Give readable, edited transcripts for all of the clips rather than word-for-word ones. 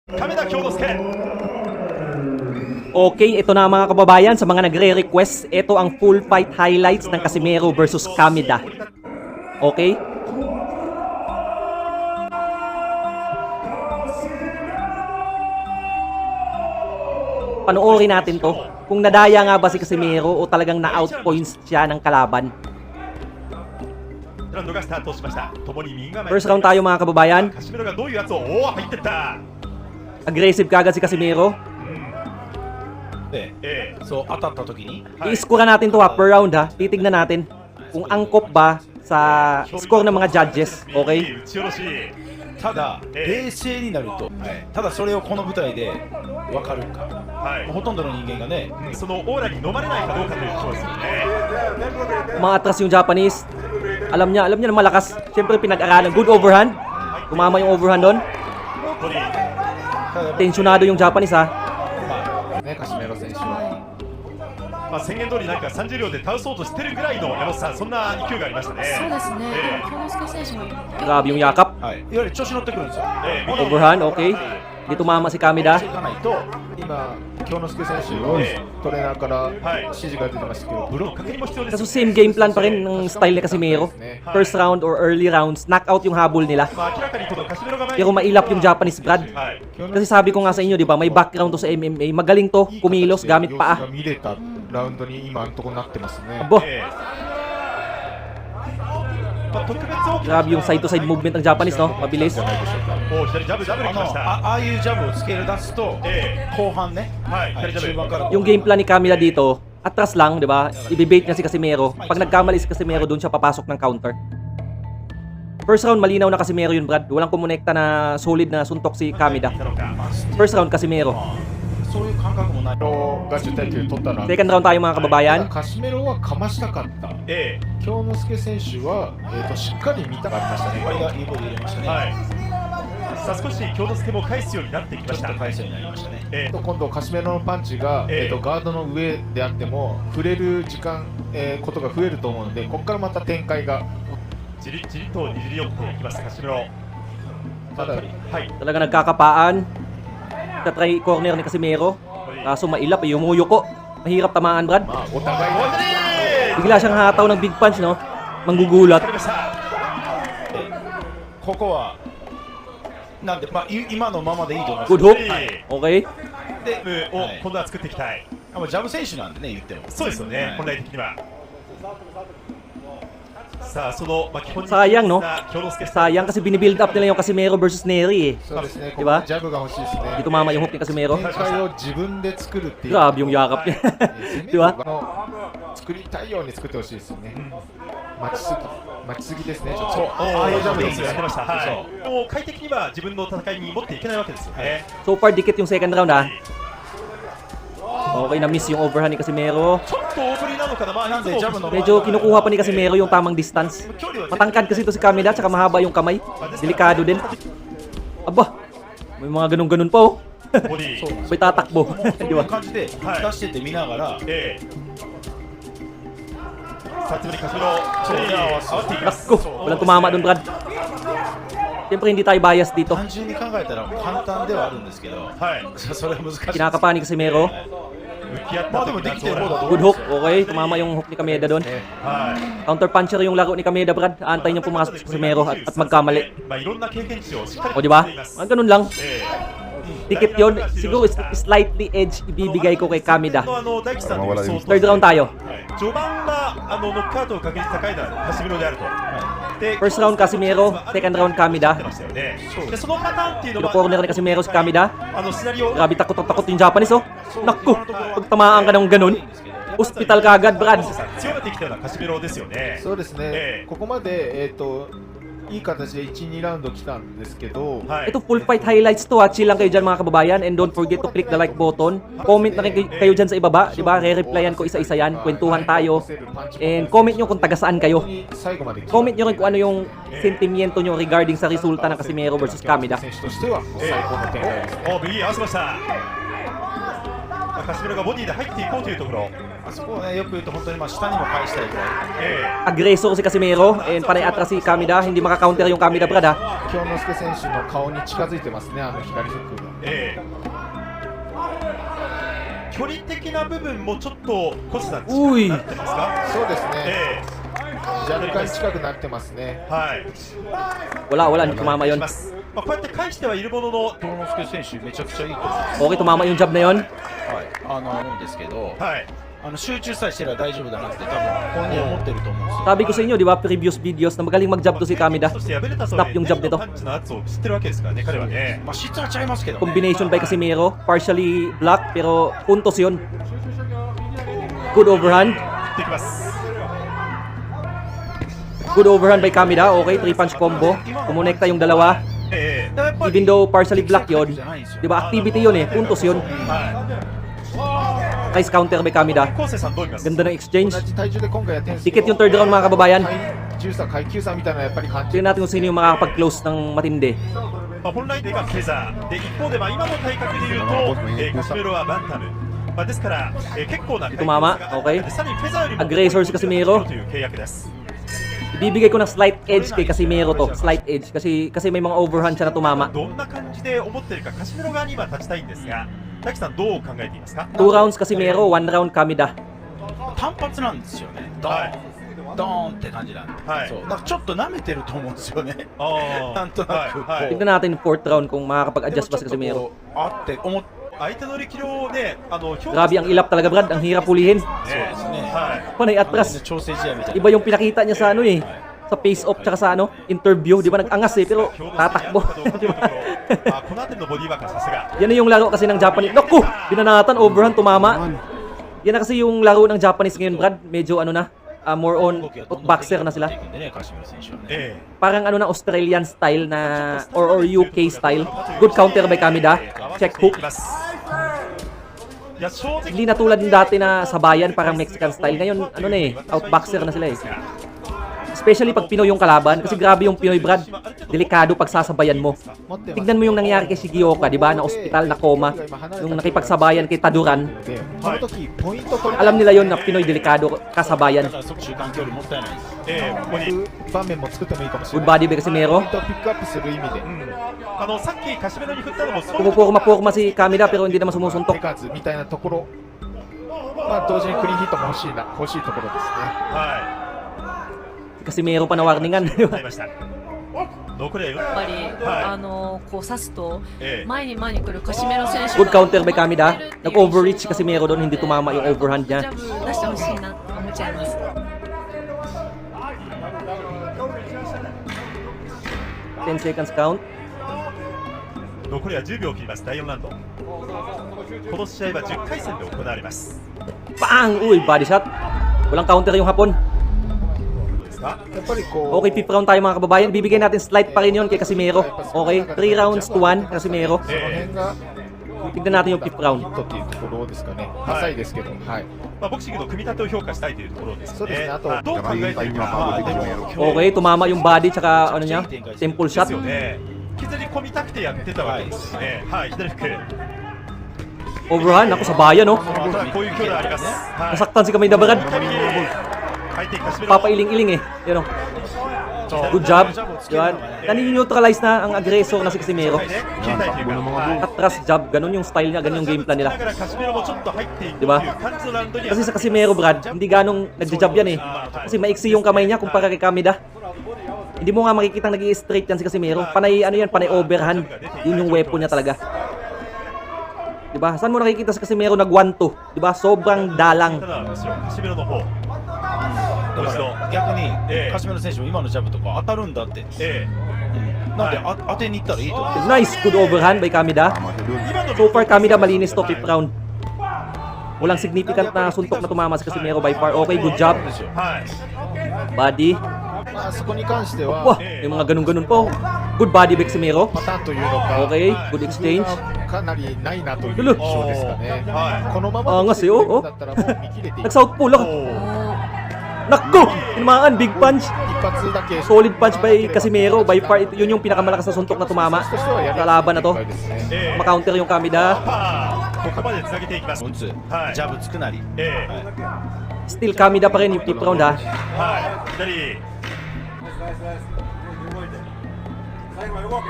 Kameda Kyonosuke. Okay, ito na mga kababayan sa mga nagre-request. Ito ang full fight highlights ng Casimero versus Kameda. Okay? Panoorin natin to. Kung nadaya nga ba si Casimero o talagang na-outpoints siya ng kalaban. First round tayo mga kababayan. Aggressive kagad si Casimero. そう当たった時に I-score natin to ha, per round ha. Titignan natin kung angkop ba sa score ng mga judges. Okay? ただ冷静になると、ただそれをこの舞台で分かるか、ほとんどの人間がね、そのオーラに飲まれないかどうかというところですよね。 Umaatras yung Japanese. Alam niya na malakas. Siyempre pinag-aralan. Good overhand. Tumama yung overhand doon. ただ Tensyonado yung Japanese ha. ね、カシメロ選手は、まあ宣言通りなんか30秒で倒そうとしてるぐらいの山本さんそんな勢いがありましたね。そうですね。京之介選手も Grabe yung yakap. はい、いわゆる調子乗ってくるんですよ。 Overhand, okay. Di tumama si Kameda. していかないと、今京之介選手のトレーナーから指示が出てましたけど、ブロック 確認も必要です Kaso よ。 same game plan pa rin ng style ni Casimero. First round or early rounds, knockout yung habol nila. まあ明らかにこのカシメロが前に Pero mailap yung Japanese Brad. はい。 Kasi sabi ko nga sa inyo, di ba, may background to sa MMA. Magaling to, kumilos gamit paa. 見れたラウンドに今のところなってますね。 Abo, まあ特別大きな grabe yung side to side movement ng Japanese, no? Mabilis. お左ジャブジャブできました。ああいうジャブをつける出すと、後半ね、はい。左ジャブ。中盤から Yung game plan ni Kameda dito, atras lang, di ba? Ibibait niya si Casimero. Pag nagkamali si Casimero, doon siya papasok ng counter. First round, malinaw na Casimero yun, Brad. Walang kumonekta na solid na suntok si Kameda. First round, Casimero. そういう感覚もない。が10対9取ったのは、 Second round tayo mga kababayan. カシメロはかましたかった。え京之介選手は、しっかり見たかったましたね。これがいいボール入れましたえ。ね。はい。さあ少し京之介も返すようになってきました。ちょっと返すようになりましたね。え今度カシメロのパンチが、ガードの上であっても触れる時間、ことが増えると思うので、ここからまた展開が。じりじりと握り寄っていきますカシメロ。ただはい。 Talaga nagkakapaan. Tatry corner ni Casimero. Kaso mailap, yumuyuko. Mahirap tamaan, Brad. まあお互いが Bigla siyang hataw ng big punch, no? Manggugulat. ここはなんで、まあ、今のままでいいと思います。 Good hook. はい。 Okay. で、ムーを今度は作っていきたい。まあジャブ選手なんでね、言っても。そうですよね、本来的には。さあ、その、まあ、基本に Sayang, no? 京之介 Sayang kasi binibuild up nila yung Casimero versus Neri, eh. そうですね。こ Di ba? こジャブが欲しいですね。 Di tumama yung hook ni Casimero. 展開を自分で作るっていう。 Grabe yung yakap niya. 攻め Di ba? 作りたいように作ってほしいですよね。待ちすぎですね。ちょっと。そう、ああいうジャブでですすやってました。はい。でも快適には自分の戦いに持っていけないわけですよね。 So far, dikit yung second round, ha? Okay, na-miss yung overhand ni Casimero. ちょっと大振りなのかな、まあ、なんでジャブの Medyo kinukuha pa ni Casimero yung tamang distance. Matangkad kasi ito si Kameda, tsaka mahaba yung kamay. Delikado din. Aba, may mga ganun-ganun pa, oh. ボディー。 May tatakbo. そうい Di ba? う感じで出してて見ながら、ええ。さつぶりカシメロ、ちょい合わせていきます。 Nakko, walang tumama dun, Brad. Siyempre, hindi tayo bias dito. 単純に考えたら簡単ではあるんですけど、はい。それは難しいです。 Kinakapa ni Casimero. 向き合ったまあでもできてる方だと Good hook. Okay, tumama yung hook ni Kameda doon. はい。 Counter puncher yung laro ni Kameda, Brad. Antay niya pumasok si Casimero at magkamali. まあいろんな経験値をしっかり O, di ba? 持っています Mga ganun lang. ええ。 Tikit yun. Siguro slightly edge ibibigay ko kay Kameda. 大吉さんの予想と Third round tayo. 序盤はノックアウトの確率高いのはカシメロであると。で First round Casimero, second round 出 Kameda. ましたよね。でそのパターンっていうの Pero は corner ni Casimero si Kameda. シナリオ Grabe takot yung Japanese, oh. Naku, pag tamaan ka ng ganun, hospital ka agad, Brad. 強めてきたようなカシメロですよね。そうですね。ここまでいい形で1、2ラウンド来たんですけど、はい。 Ito full fight highlights to, ha. Chill lang kayo dyan mga kababayan. And don't forget to click the like button. Comment na rin kayo dyan sa ibaba. Diba? Re-replyan ko isa-isa yan. Kwentuhan tayo. And comment nyo kung taga saan kayo. 最後まで来た Comment nyo rin kung ano yung sentimiento nyo regarding sa resulta ng Casimero versus Kameda. 選手としては最高の展開ですね。右合わせました。カシメロがボディで入っていこうというところ。あそこをね、よく言うと本当にまあ下にも返したいぐらい。え Aggressor si Casimero. And panay atras si Kameda. Hindi maka-counter yung Kameda, Brad, ha. 京之介選手の顔に近づいてますね、あの左フックが。距離的な部分もちょっとコスさんういなってますか？そうですね、若干近くなってますね。はい。 Wala, hindi tumama yun. まあ、こうやって返してはいるものの、京之介選手めちゃくちゃいいと思う。 Okay, tumama yung jab na yun. はい、思うんですけど、はい。集中さえしてれば大丈夫だなって多分本人は思ってると思うんですよ。 Sabi ko sa inyo, di ba, previous videos na magaling mag-jab to si Kamida. そして敗れた Snap yung jab nito. パンチの圧を知ってるわけですからね、彼はね。まあ質はちゃいますけどね。 Combination by Casimero, partially block, pero puntos yun. Good overhand. できます。 Good overhand by Kamida. Okay, 3-punch combo. Kumonekta yung dalawa. やっぱり Even though partially block yun, di ba, activity yun eh, puntos yun. は Nice counter by い。 Kamida. 昴生さんどう見ます？ Ganda ng exchange. 同じ体重で今回やってるんです Dikit yung third round mga kababayan. 体重差、階級差みたいなやっぱり感じ Tingnan natin kung sino yung makakapag-close ng matindi. まあ、本来でがフェザーで、一方でまあ今の体格でいうと、カシメロはバンタム、まあ、ですから、結構な階級差が Tumama, ある okay. さらにフェザーよりも Aggressor si Casimero. という契約です。 Ibibigay ko ng slight edge kay Casimero to. Slight edge. Kasi may mga overhand siya na tumama. どんな感じで思っているか、カシメロ側に今立ちたいんですが、滝さんどう考えていますか？ 2 rounds Casimero, 1 round Kamida. 単発なんですよね。ドはーン、ドーンって感じなんで。はいそう。だからちょっと舐めてると思うんですよね。あなんとなくはいはい、 Tignan natin 4th round kung makakapag-adjust で ba も si ちょっ Casimero. とこうあって思っ相手の力量をね、評価 Grabe ang ilap talaga, Brad. Ang hirap pulihin. そうですね。は Panay 完全 atras. な調整試合みたいな。 Iba yung pinakita niya sa ano eh. Sa face-off tsaka sa ano, interview. Di ba nag-angas eh, pero い。 tatakbo. この辺りのボディーバックはさすが。 Yan na yung laro kasi ng Japanese. Naku! Binanatan, overhand, tumama. Yan na kasi yung laro ng Japanese ngayon, Brad. Medyo ano na, more on boxer na sila. ね、カシメロ選手はね。え Parang ano na, Australian style na, or UK style. Good counter by Kamida. Check hook. いや正直 Hindi na tulad ng dati na sabayan, parang Mexican style. Ngayon, ano na eh, outboxer na sila eh. Especially pag Pinoy yung kalaban, kasi grabe yung Pinoy, Brad. Delikado pag sasabayan mo. 持ってます Tignan mo yung nangyari kay Shigioka, di ba? Na ospital, na coma. Yung nakipagsabayan kay Taduran. でその時ポイント取り Alam nila yon na Pinoy delikado kasabayan. だから即中間距離もったいないです。ここに、場面も作ってもいいかもしれ Good ない body by Casimero. ポイントをピックアップする意味でさっきカシメロに振ったのもそういう Pumupurma-purma si Kamida pero hindi naman sumusuntok. 手数みたいなところまあ同時にクリーンヒットも欲しいところですねは Si Casimero pa na warningan. い、なりました。残りはやっぱり、はこう刺すとええ前に来るカシメロ選手 Good counter by Kamida. Nag-overreach si Casimero doon, hindi tumama yung overhand ジ niya. ャブ出してほしいなと思っちゃいます。 10 seconds count. 残りは10秒を切ります第4ラウンド。この試合は10回戦で行われます。 Bang! Uy, body shot. Walang counter yung Hapon. どうですか？やっぱりこう Okay, 5th round tayo mga kababayan. Bibigyan natin slight pa rin yun kay Casimero. Okay, 3 rounds to 1, Casimero. その辺が Tignan natin yung 5th round. ヒットっていうところですかね浅いですけどはいまあ、ボクシングの組み立てを評価したいというところですよね。そうですねあとまあどう考えているか。まあでも Okay, tumama yung body tsaka ano niya, temple で shot. すよね。削り込みたくてやってたわけですよね。はい、左フック。 Overhand, ako sa bayan, no? ただこういう距離あります。はい。 Nasaktan si Kamida Brad. 回転カシメロ。 Papailing-iling eh. Yan o. Good job. Yan. Nani-neutralize na ang aggressor na si Casimero. 切りたいというか。はい。 Atras jab, ganun yung style niya, ganun yung game plan だ nila. からカシメロもちょっと入っていくとい Diba? う感じのラウンドには Kasi sa Casimero, Brad, hindi ganong nagja-jab yan eh. Kasi maiksi yung kamay niya kumpara kay Kamida. Hindi mo nga makikita nag-i-straight yan si Casimero. Panay, ano yan, panay overhand. Yun yung weapon niya talaga. Diba? Saan mo nakikita si Casimero nag 1-2? Diba? Sobrang dalang. ただむしろカシメロの方。だから逆に、ええカシメロ選手も今のジャブとか当たるんだって、えなんで、当てに行ったらいいと思う。 Nice, good overhand by Kamida. え。今の So far, Kamida malinis to 5th round. Walang significant na suntok na tumama si Casimero by far. Okay, good job. はい。 Body. まあそこに関しては Wah, may mga ganun-ganun po. Good body by Casimero. パターンというのか Okay, good exchange. かなりないなというルル印象ですかねはこのまあまnga sa'yo, oh. だったらもう見切れていく Nag-southpaw lang. おー Nakgo! Tinamaan, big punch. 一発だけ Solid punch by Casimero. By far, yun yung pinakamalakas na suntok na tumama. としてはやり Sa laban na to. やすい展開ですねええ。 Ma-counter yung Kamida. パーここまでつなげていきます。打つ、はいジャブつくなり、ええ。 Still Kamida pa rin yung 5th round ha. はい。左。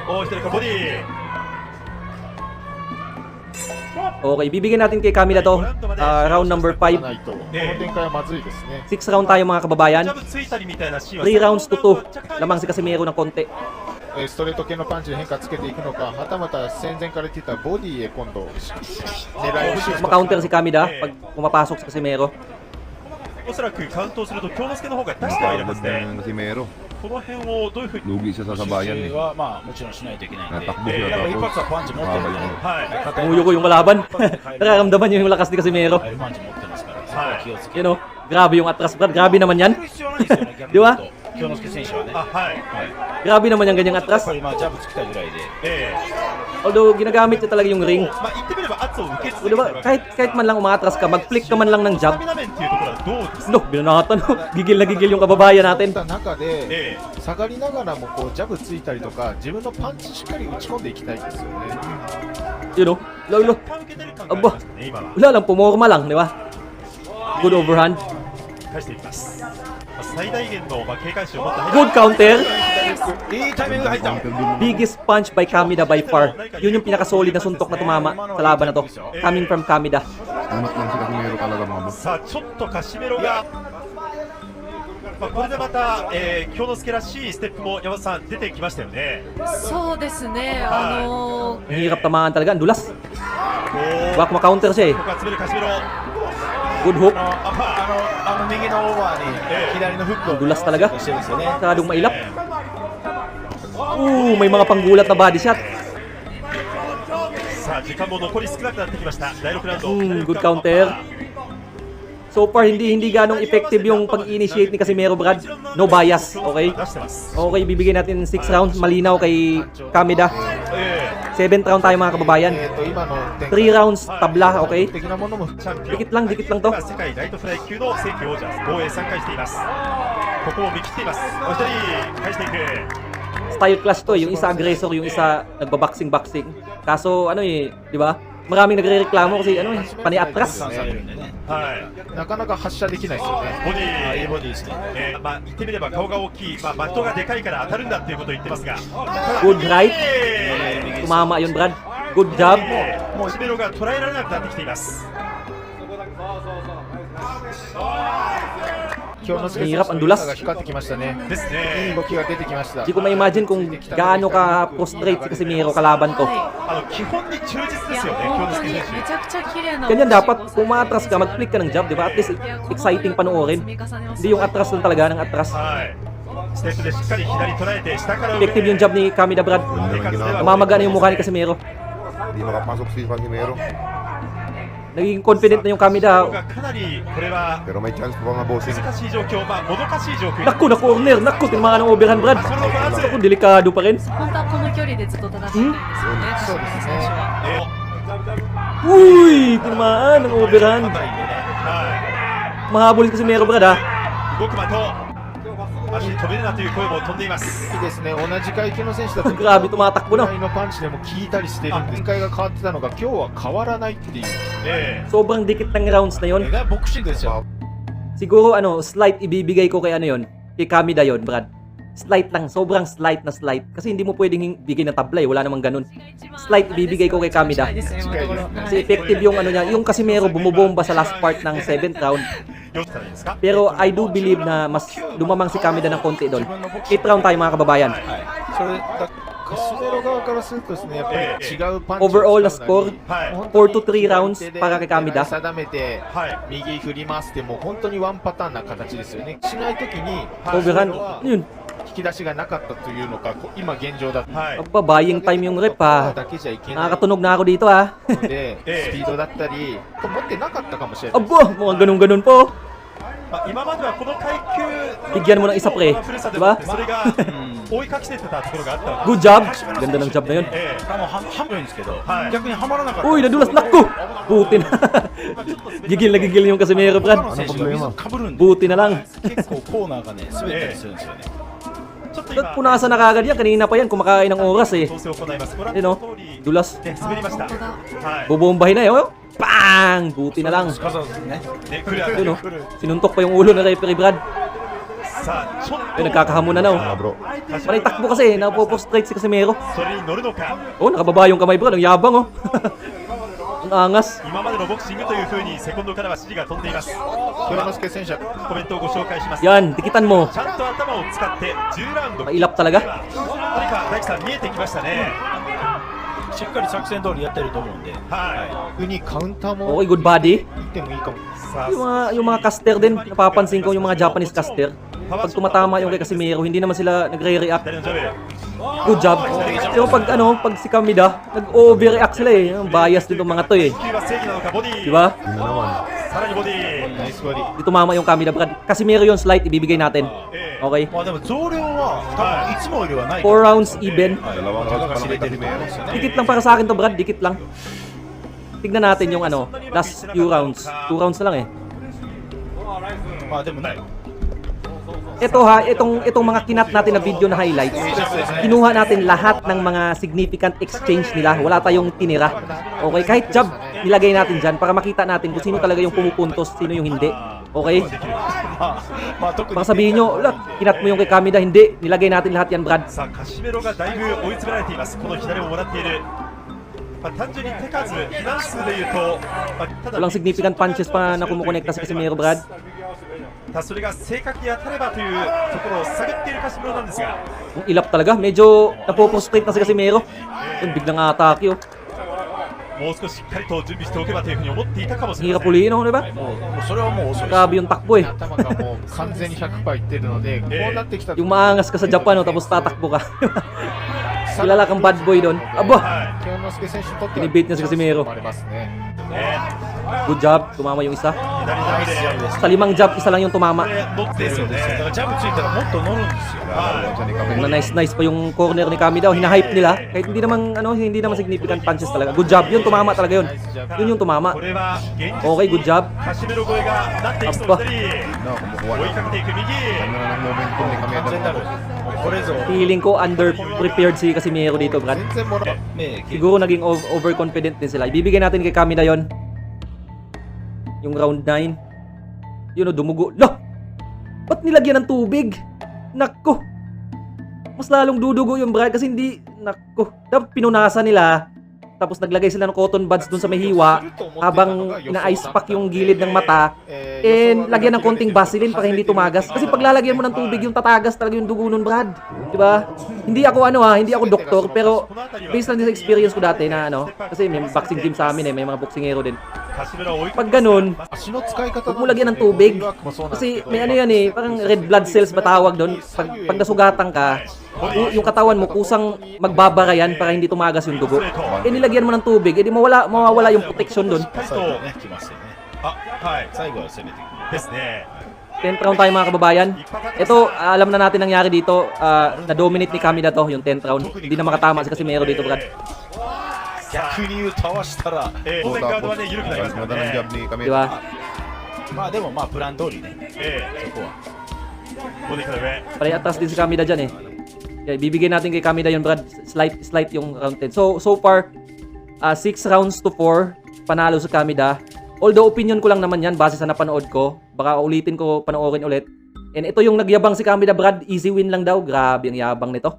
おお、左かボディ。Okay, bibigyan natin kay Kamida to. Round number 5. ないとこの展開はまずいですね。 6 round tayo mga kababayan. ジャブついたりみたいなシーンは 3 rounds to 2. Lamang si Casimero ng konti. ストレート系のパンチで変化つけていくのか、はたまた戦前から言ってたボディへ今度狙いをシフト Ma-counter si Kamida pag pumapasok si Casimero. おそらくカウントをすると京之助の方が出してはいるはずで ng Casimero. この辺をどういうふうに Lugi siya sa sabayan 修 eh. 正はまあもちろんしないといけないんで、 Natakbo や siya っぱ一 tapos 発はパンチ持ってるんで、 babalik mo. はい Umuyo ko yung kalaban. Nararamdaman niyo yung lakas ni Casimero. アイルパンチ持ってますから、そこは気をつけ You know, grabe yung atras, Brad. Grabe naman yan. 必要ないですよね、逆に Di ba? 言うと京之介選手はね。あはい Grabe naman yung ganyang やっ atras. ぱりまあジャブつきたいぐらいで、 え Although, ginagamit niya talaga yung え ring. まあ言ってみれば圧を受け続 O, け diba? てるわけ Kahit man lang umatras ka, mag-flick ka man lang ng スタ jab. ミナ面っていうところはどうですか No, binanatan. Gigil na gigil yung kababayan た natin. 中でえ下がりながらもこうジャブついたりとか自分のパンチしっかり打ち込んでいきたいですよね。 You know, lalo. え受けてる感がありますね今は Wala lang, pumorma lang, di ba? Good overhand. 返していきます最大限の警戒心を持った Good counter. いいタイミングが入った。 Biggest punch by Kamida by far. Yun yung pinaka-solid na suntok na tumama sa laban na to. Coming from Kamida. Unat lang si Casimero talaga mga boss. さあちょっとカシメロが、まあ、これでまた、京之助らしいステップも山田さん出てきましたよねそうですね。Ang hirap tamaan talaga. Ang dulas. お Wak ma-counter siya eh. ここは詰めるカシメロ Good hook. アパー右のオーバーに左のフックを Dulas talaga. してるんですよね。 Masyadong mailap. May mga panggulat na body shot. さあ時間も残り少なくなってきました第6ラウンド、 Good counter. So far, hindi ganong effective yung pag-initiate ni Casimero, Brad. No bias, okay? 出してます Okay, bibigyan natin ng 6 rounds. Malinaw kay Kamida. え 7th round tayo mga kababayan. 今の展 3 rounds, tabla, okay? 的なものもチャンピオン Dikit lang to. 今世界ライトフライ級の正規王者防衛3回していますここを見切っていますお一人返していく Style clash to eh. Yung isa aggressor, yung isa nagbaboxing-boxing. Kaso ano eh, di ba? Maraming nagrereklamo kasi ano eh, pani-atras. されるんでね。はいなかなか発射できないですよね。ボディいいボディですね。まあ言ってみれば顔が大きい、まあ、マットがでかいから当たるんだっていうことを言ってますが Good right. え Tumama yun, Brad. Good job. もうシメロが捉えられなくなってきています京之介 Hirap, ang dulas. が光ってきましたね。ですいいね動きが出てきました。 Hindi ko ma-imagine kung gaano ka prostrate si Casimero kalaban to. 基本に忠実でいやすよね本当京之介選にめちゃくちゃ綺麗な Ganyan dapat, kung ma-atras ka, mag-flick ka ng jab, di ba? At least exciting panoorin. Hindi yung atras lang talaga ng atras. 手はいステップでしっかり左捉えて下から上 Effective yung jab ni Kamida, Brad. Namamaga na yung mukha ni Casimero. Hindi makapasok si Casimero. Naging confident na yung Kamida. がかなりこれは Pero may chance pa mga bossing. 難しい状況まあもどかしい状況 Naku, na corner. Naku, tinamaan ng overhand, Brad. Naku, delikado pa rin. 本当はこの距離でずっと戦ってるんですよね。そうですね。 Uy, tinamaan ng overhand. は Mahabol si Casimero, Brad, ha? い動く的足に飛べるなという声も飛んでいますいいですね。同じ階級の選手だと Grabe, tumatakbo ぐら na. いのパンチでも効いたりしてるんで展開が変わってたのが今日は変わらないっていう。Sobrang dikit ng rounds na yon. がボクシングですよ。 Siguro, slight ibibigay ko kay kay Kamida yon, Brad. Slight lang, sobrang slight na slight. Kasi hindi mo pwedeng bigay ng tablay, wala namang ganun. Slight ibibigay ko kay Kamida. ですね、今のところ。 Kasi effective yung niya, yung Casimero bumubomba sa last part ng 7th round. どうしたらいいですか Pero I do believe na mas lumamang si Kamida ng konti doon. 8th round tayo mga kababayan. それだカスメロ側からするとですね、やっぱり違うパンチ Overall na score, はい本当に 4 to 3 rounds para kay Kamida. 定めてはい右振り回してもう本当にワンパターンな形ですよね。しないときに Overhand, yun. 引き出しがなかったというのか、こ今現状だとはい Aba, buying time yung rep ha. だけじゃいけないの Nakakatunog na ako dito ha. で、スピードだったり持ってなかったかもしれない。 Aba, mga ganun-ganun po. まあ今まではこの階級 Bigyan mo ng isa pre. 古さで Diba? もそれが追いかけてたところがあったので Good job. Ganda ng job na yun. えもうはまるんですけど、はい逆にはまらなかった。 Uy, nadulas. Naku! Buti na. Gigil na gigil yung Casimero, 他 Brad. の選手が水かぶるんで、 Buti na lang. 結構コーナーがね滑ったりするんですよね。ちょっと Ba't punasan na kagad yan? Kanina pa yan, kumakain ng oras eh. 調整を行いますご覧 Eh の no, 通り dulas. ね滑りました本当だ。はい Bubombahin na yun. Bang! Buti na lang. すかさずね。ね来るあた Yun り oh. Sinuntok pa yung ulo ng referee, Brad. さあちょっ Ay, nagkakahamon na na oh. Ah, bro. Panay takbo kasi, napopostrate si Casimero. それに乗るのか Oh, nakababa yung kamay, Brad. Ang yabang oh. Ang angas. 今までのボクシングという風にセコンドからは指示が飛んでいます。京之介選手はコメントをご紹介します。 Yan, dikitan mo. ちゃんと頭を使って10ラウンド Mailap talaga. 何か大樹さん見えてきましたね。しっかり作戦通りやってると思うんで、は逆にカウンターも Okay, good body. 行ってもいいかも。い。さあ、 Yung mga caster din, napapansin ko yung mga Japanese caster. Pag tumatama yung kay Casimero, hindi naman sila nagre-react. 左のジャブ。 Good job. Pero pag pag si Kamida, nag-overreact sila eh. Ang bias dito mga to eh. 球は正義なのかボディ。 Di ba? 7番。さらにボディ。ナイスボディ。 Di tumama yung Kamida, Brad. Casimero yung slight, ibibigay natin. Okay? まあでも増量は多分いつもよりはない。 4 rounds even. Dalawang rounds pa lang kay Casimero. Dikit lang para sa akin to, Brad. Dikit lang. Tignan natin yung last few rounds. 2 rounds na lang eh. まあでもね、 Ito ha, itong mga kinat natin na video na highlights. Kinuha natin lahat ng mga significant exchange nila. Wala tayong tinira. Okay, kahit jab, nilagay natin dyan para makita natin kung sino talaga yung pumupuntos, sino yung hindi. Okay? まあ特に Baka sabihin nyo, kinat mo yung kay Kamida. Hindi, nilagay natin lahat yan, Brad. さあカシメロがだいぶ追い詰められています。この左をもらっている。単純に手数、被弾数でいうと、ただ Walang significant punches pa na kumukonekta si Casimero, Brad. それが正確に当たればというところを探っているカシメロなんですが、 Yung ilap talaga, medyo napoprostrate na si Casimero. Yung biglang atake, oh. もう少ししっかりと準備しておけばというふうに思っていたかもしれま Hirap せん。 ulihin ako, di ba? もうそれはもう遅いです。 Grabe yung takbo eh. 頭がもう完全に100%いってるので、こうなってきたと Yung maangas ka sa Japan, oh, tapos tatakbo ka. Kilala kang bad boy doon. Aba! 京之介選手にとっては Pinibait niya si Casimero. ありますね。 Good job, tumama yung isa. 左ジャブで Sa 5 jab, isa lang yung こ tumama. れ乗ってですよね。だからジャブついたらもっと乗るんですよ。 Na nice pa yung corner ni Kamida, oh, hina-hype nila. Kahit hindi naman significant punches talaga. Good job, yun tumama talaga yun. Yun yung tumama. これは現実 Okay, good job. カシメロ超えがなっていきそうAba. 左 No, kumukuha 追い na. かけていく右 Ano na ng momentum ni 完 Kameda. 全なる。もうこれぞ Feeling ko under-prepared si Casimero dito, Brad. 全然もらね、 Siguro naging overconfident din sila. Ibibigay natin kay Kamida yon. Yung round 9. Yun o, dumugo. Lah! Ba't nilagyan ng tubig? Nako! Mas lalong dudugo yung Brad kasi hindi... Nako. Dapat pinunasan nila. Tapos naglagay sila ng cotton buds dun sa may hiwa habang ina-ice pack yung gilid ng mata. And lagyan ng konting Vaseline para hindi tumagas. Kasi pag lalagyan mo ng tubig, yung tatagas talaga yung dugo nun, Brad. Diba? Hindi ako doktor, pero based lang din sa experience ko dati na kasi may boxing gym sa amin may mga boksingero din. カシメロを追いか Pag ganun, 足の使い方 huwag mo lagyan ng tubig. Kasi may yan parang red blood cells ba tawag doon? Pag nasugatan ka, yung katawan mo kusang magbabara yan para hindi tumagas yung dugo. Nilagyan mo ng tubig, edi mawawala yung protection doon. 最 最 後 後ね、来ますよね。 あ、はい 最後は攻めていく。 ですね。 10th round tayo mga kababayan. Ito, alam na natin nangyari dito. Na-dominate ni Kamida to, yung 10th round. Hindi na makatama si Casimero dito, Brad. 逆に言う倒したら、当然ガードはね緩くなりますから Ganda ng ね job。ni Kameda. Diba? まあでもまあプラン通りね、そこは。ボディから上。 Pare atas din si Kamida dyan eh. Kaya bibigyan natin kay Kamida yun, Brad. Slight yung round 10. So far, 6 rounds to 4. Panalo si Kamida. Although opinion ko lang naman yan base sa napanood ko. Baka ulitin ko, panoorin ulit. And ito yung nagyabang si Kamida, Brad. Easy win lang daw. Grabe ang yabang nito.